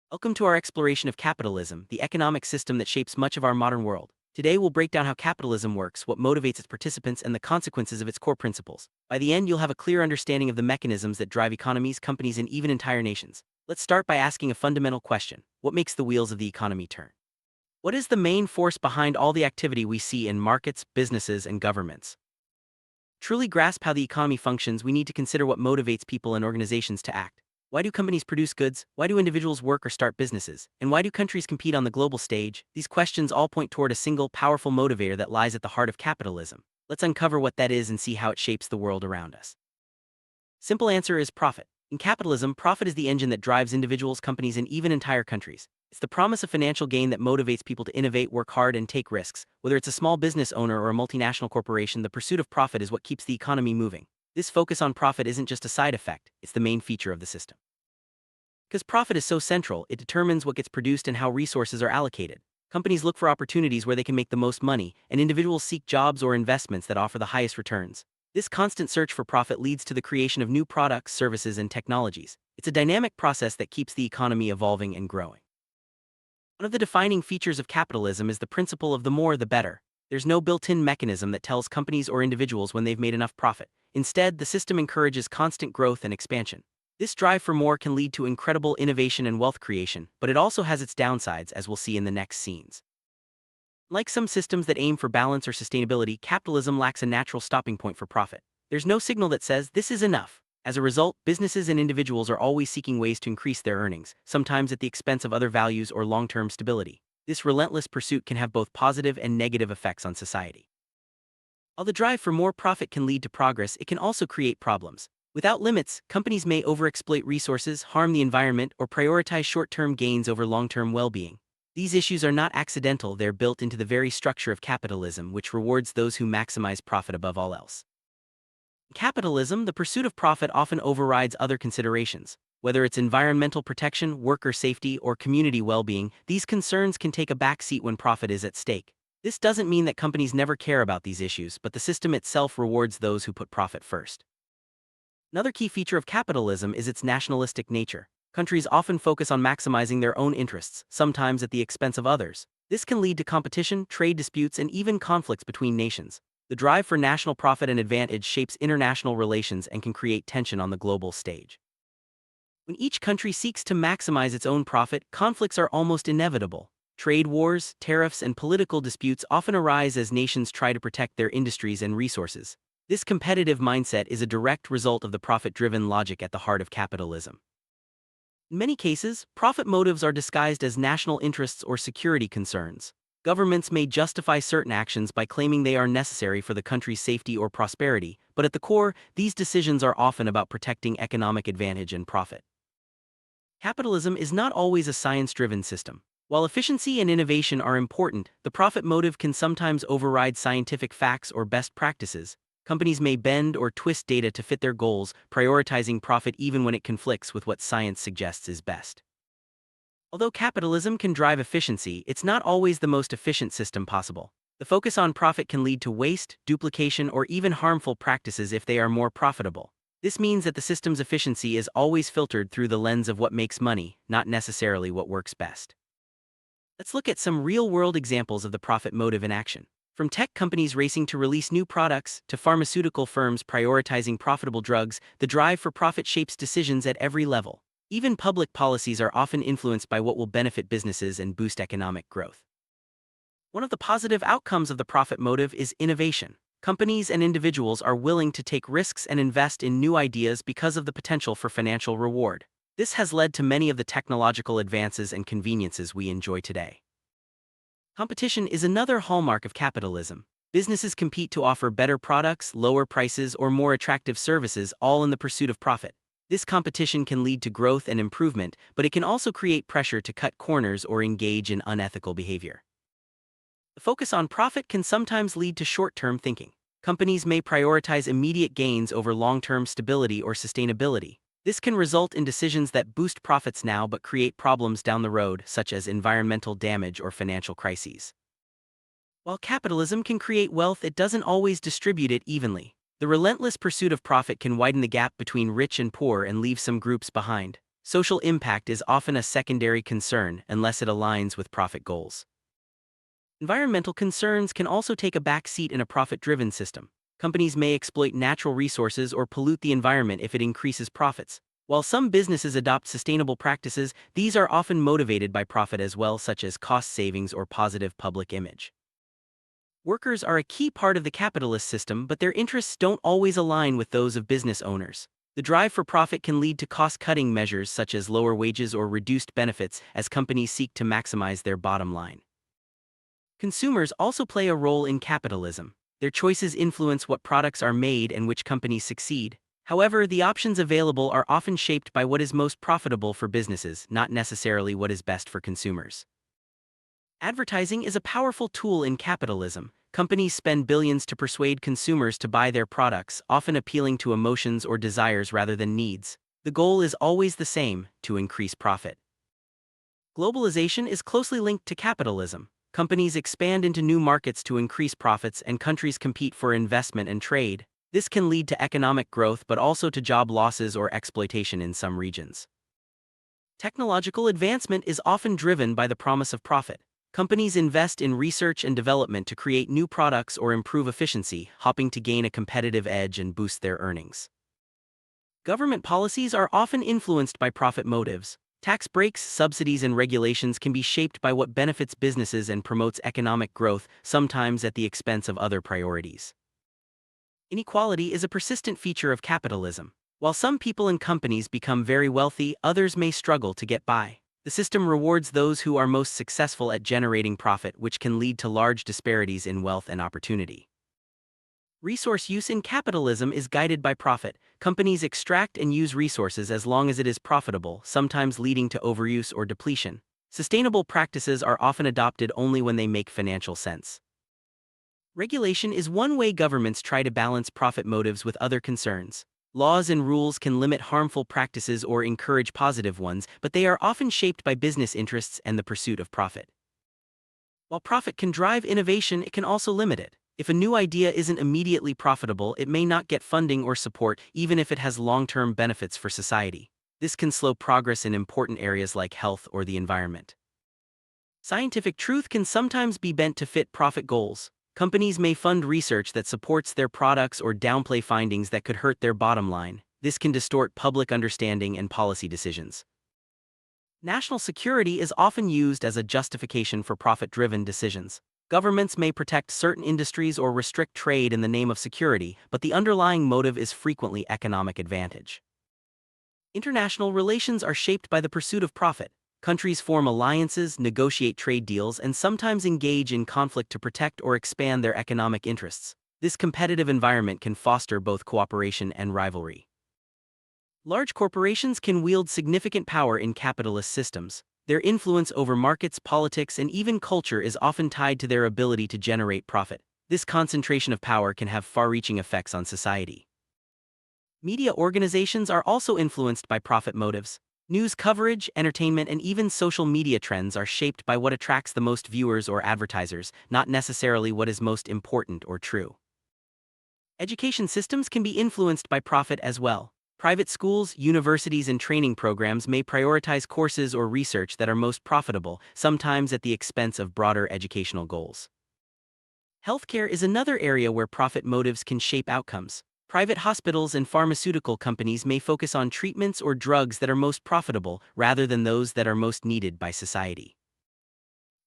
Welcome to our exploration of capitalism, the economic system that shapes much of our modern world. Today, we'll break down how capitalism works, what motivates its participants, and the consequences of its core principles. By the end, you'll have a clear understanding of the mechanisms that drive economies, companies, and even entire nations. Let's start by asking a fundamental question. What makes the wheels of the economy turn? What is the main force behind all the activity we see in markets, businesses, and governments? Truly grasp how the economy functions, we need to consider what motivates people and organizations to act. Why do companies produce goods? Why do individuals work or start businesses? And why do countries compete on the global stage? These questions all point toward a single, powerful motivator that lies at the heart of capitalism. Let's uncover what that is and see how it shapes the world around us. Simple answer is profit. In capitalism, profit is the engine that drives individuals, companies, and even entire countries. It's the promise of financial gain that motivates people to innovate, work hard, and take risks. Whether it's a small business owner or a multinational corporation, the pursuit of profit is what keeps the economy moving. This focus on profit isn't just a side effect, it's the main feature of the system. Because profit is so central, it determines what gets produced and how resources are allocated. Companies look for opportunities where they can make the most money, and individuals seek jobs or investments that offer the highest returns. This constant search for profit leads to the creation of new products, services, and technologies. It's a dynamic process that keeps the economy evolving and growing. One of the defining features of capitalism is the principle of the more the better. There's no built-in mechanism that tells companies or individuals when they've made enough profit. Instead, the system encourages constant growth and expansion. This drive for more can lead to incredible innovation and wealth creation, but it also has its downsides, as we'll see in the next scenes. Like some systems that aim for balance or sustainability, capitalism lacks a natural stopping point for profit. There's no signal that says, this is enough. As a result, businesses and individuals are always seeking ways to increase their earnings, sometimes at the expense of other values or long-term stability. This relentless pursuit can have both positive and negative effects on society. While the drive for more profit can lead to progress, it can also create problems. Without limits, companies may overexploit resources, harm the environment, or prioritize short-term gains over long-term well-being. These issues are not accidental, they're built into the very structure of capitalism, which rewards those who maximize profit above all else. In capitalism, the pursuit of profit often overrides other considerations. Whether it's environmental protection, worker safety, or community well-being, these concerns can take a backseat when profit is at stake. This doesn't mean that companies never care about these issues, but the system itself rewards those who put profit first. Another key feature of capitalism is its nationalistic nature. Countries often focus on maximizing their own interests, sometimes at the expense of others. This can lead to competition, trade disputes, and even conflicts between nations. The drive for national profit and advantage shapes international relations and can create tension on the global stage. When each country seeks to maximize its own profit, conflicts are almost inevitable. Trade wars, tariffs, and political disputes often arise as nations try to protect their industries and resources. This competitive mindset is a direct result of the profit-driven logic at the heart of capitalism. In many cases, profit motives are disguised as national interests or security concerns. Governments may justify certain actions by claiming they are necessary for the country's safety or prosperity, but at the core, these decisions are often about protecting economic advantage and profit. Capitalism is not always a science-driven system. While efficiency and innovation are important, the profit motive can sometimes override scientific facts or best practices. Companies may bend or twist data to fit their goals, prioritizing profit even when it conflicts with what science suggests is best. Although capitalism can drive efficiency, it's not always the most efficient system possible. The focus on profit can lead to waste, duplication, or even harmful practices if they are more profitable. This means that the system's efficiency is always filtered through the lens of what makes money, not necessarily what works best. Let's look at some real-world examples of the profit motive in action. From tech companies racing to release new products, to pharmaceutical firms prioritizing profitable drugs, the drive for profit shapes decisions at every level. Even public policies are often influenced by what will benefit businesses and boost economic growth. One of the positive outcomes of the profit motive is innovation. Companies and individuals are willing to take risks and invest in new ideas because of the potential for financial reward. This has led to many of the technological advances and conveniences we enjoy today. Competition is another hallmark of capitalism. Businesses compete to offer better products, lower prices, or more attractive services, all in the pursuit of profit. This competition can lead to growth and improvement, but it can also create pressure to cut corners or engage in unethical behavior. The focus on profit can sometimes lead to short-term thinking. Companies may prioritize immediate gains over long-term stability or sustainability. This can result in decisions that boost profits now but create problems down the road, such as environmental damage or financial crises. While capitalism can create wealth, it doesn't always distribute it evenly. The relentless pursuit of profit can widen the gap between rich and poor and leave some groups behind. Social impact is often a secondary concern unless it aligns with profit goals. Environmental concerns can also take a back seat in a profit-driven system. Companies may exploit natural resources or pollute the environment if it increases profits. While some businesses adopt sustainable practices, these are often motivated by profit as well, such as cost savings or positive public image. Workers are a key part of the capitalist system, but their interests don't always align with those of business owners. The drive for profit can lead to cost-cutting measures such as lower wages or reduced benefits as companies seek to maximize their bottom line. Consumers also play a role in capitalism. Their choices influence what products are made and which companies succeed. However, the options available are often shaped by what is most profitable for businesses, not necessarily what is best for consumers. Advertising is a powerful tool in capitalism. Companies spend billions to persuade consumers to buy their products, often appealing to emotions or desires rather than needs. The goal is always the same: to increase profit. Globalization is closely linked to capitalism. Companies expand into new markets to increase profits, and countries compete for investment and trade. This can lead to economic growth but also to job losses or exploitation in some regions. Technological advancement is often driven by the promise of profit. Companies invest in research and development to create new products or improve efficiency, hoping to gain a competitive edge and boost their earnings. Government policies are often influenced by profit motives. Tax breaks, subsidies, and regulations can be shaped by what benefits businesses and promotes economic growth, sometimes at the expense of other priorities. Inequality is a persistent feature of capitalism. While some people and companies become very wealthy, others may struggle to get by. The system rewards those who are most successful at generating profit, which can lead to large disparities in wealth and opportunity. Resource use in capitalism is guided by profit. Companies extract and use resources as long as it is profitable, sometimes leading to overuse or depletion. Sustainable practices are often adopted only when they make financial sense. Regulation is one way governments try to balance profit motives with other concerns. Laws and rules can limit harmful practices or encourage positive ones, but they are often shaped by business interests and the pursuit of profit. While profit can drive innovation, it can also limit it. If a new idea isn't immediately profitable, it may not get funding or support, even if it has long-term benefits for society. This can slow progress in important areas like health or the environment. Scientific truth can sometimes be bent to fit profit goals. Companies may fund research that supports their products or downplay findings that could hurt their bottom line. This can distort public understanding and policy decisions. National security is often used as a justification for profit-driven decisions. Governments may protect certain industries or restrict trade in the name of security, but the underlying motive is frequently economic advantage. International relations are shaped by the pursuit of profit. Countries form alliances, negotiate trade deals, and sometimes engage in conflict to protect or expand their economic interests. This competitive environment can foster both cooperation and rivalry. Large corporations can wield significant power in capitalist systems. Their influence over markets, politics, and even culture is often tied to their ability to generate profit. This concentration of power can have far-reaching effects on society. Media organizations are also influenced by profit motives. News coverage, entertainment, and even social media trends are shaped by what attracts the most viewers or advertisers, not necessarily what is most important or true. Education systems can be influenced by profit as well. Private schools, universities, and training programs may prioritize courses or research that are most profitable, sometimes at the expense of broader educational goals. Healthcare is another area where profit motives can shape outcomes. Private hospitals and pharmaceutical companies may focus on treatments or drugs that are most profitable rather than those that are most needed by society.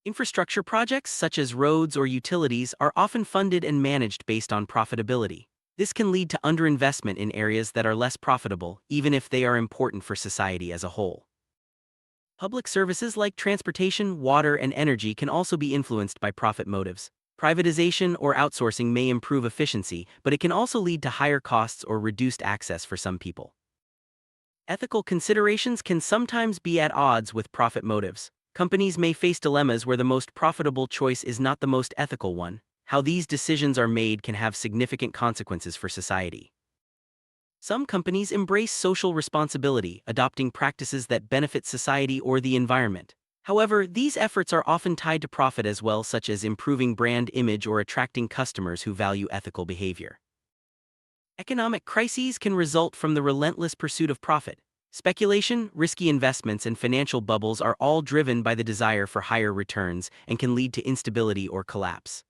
Infrastructure projects such as roads or utilities are often funded and managed based on profitability. This can lead to underinvestment in areas that are less profitable, even if they are important for society as a whole. Public services like transportation, water, and energy can also be influenced by profit motives. Privatization or outsourcing may improve efficiency, but it can also lead to higher costs or reduced access for some people. Ethical considerations can sometimes be at odds with profit motives. Companies may face dilemmas where the most profitable choice is not the most ethical one. How these decisions are made can have significant consequences for society. Some companies embrace social responsibility, adopting practices that benefit society or the environment. However, these efforts are often tied to profit as well, such as improving brand image or attracting customers who value ethical behavior. Economic crises can result from the relentless pursuit of profit. Speculation, risky investments, and financial bubbles are all driven by the desire for higher returns and can lead to instability or collapse.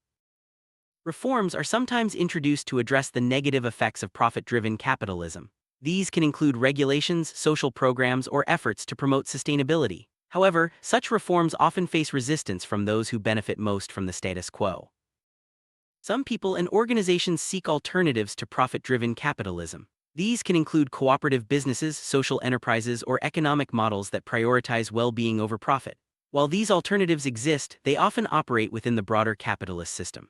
Reforms are sometimes introduced to address the negative effects of profit-driven capitalism. These can include regulations, social programs, or efforts to promote sustainability. However, such reforms often face resistance from those who benefit most from the status quo. Some people and organizations seek alternatives to profit-driven capitalism. These can include cooperative businesses, social enterprises, or economic models that prioritize well-being over profit. While these alternatives exist, they often operate within the broader capitalist system.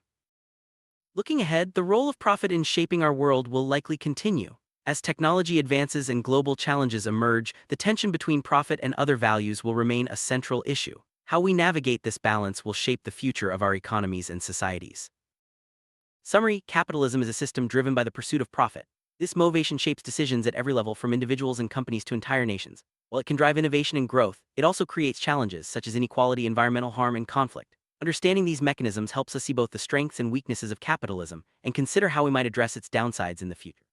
Looking ahead, the role of profit in shaping our world will likely continue. As technology advances and global challenges emerge, the tension between profit and other values will remain a central issue. How we navigate this balance will shape the future of our economies and societies. Summary: capitalism is a system driven by the pursuit of profit. This motivation shapes decisions at every level, from individuals and companies to entire nations. While it can drive innovation and growth, it also creates challenges such as inequality, environmental harm, and conflict. Understanding these mechanisms helps us see both the strengths and weaknesses of capitalism and consider how we might address its downsides in the future.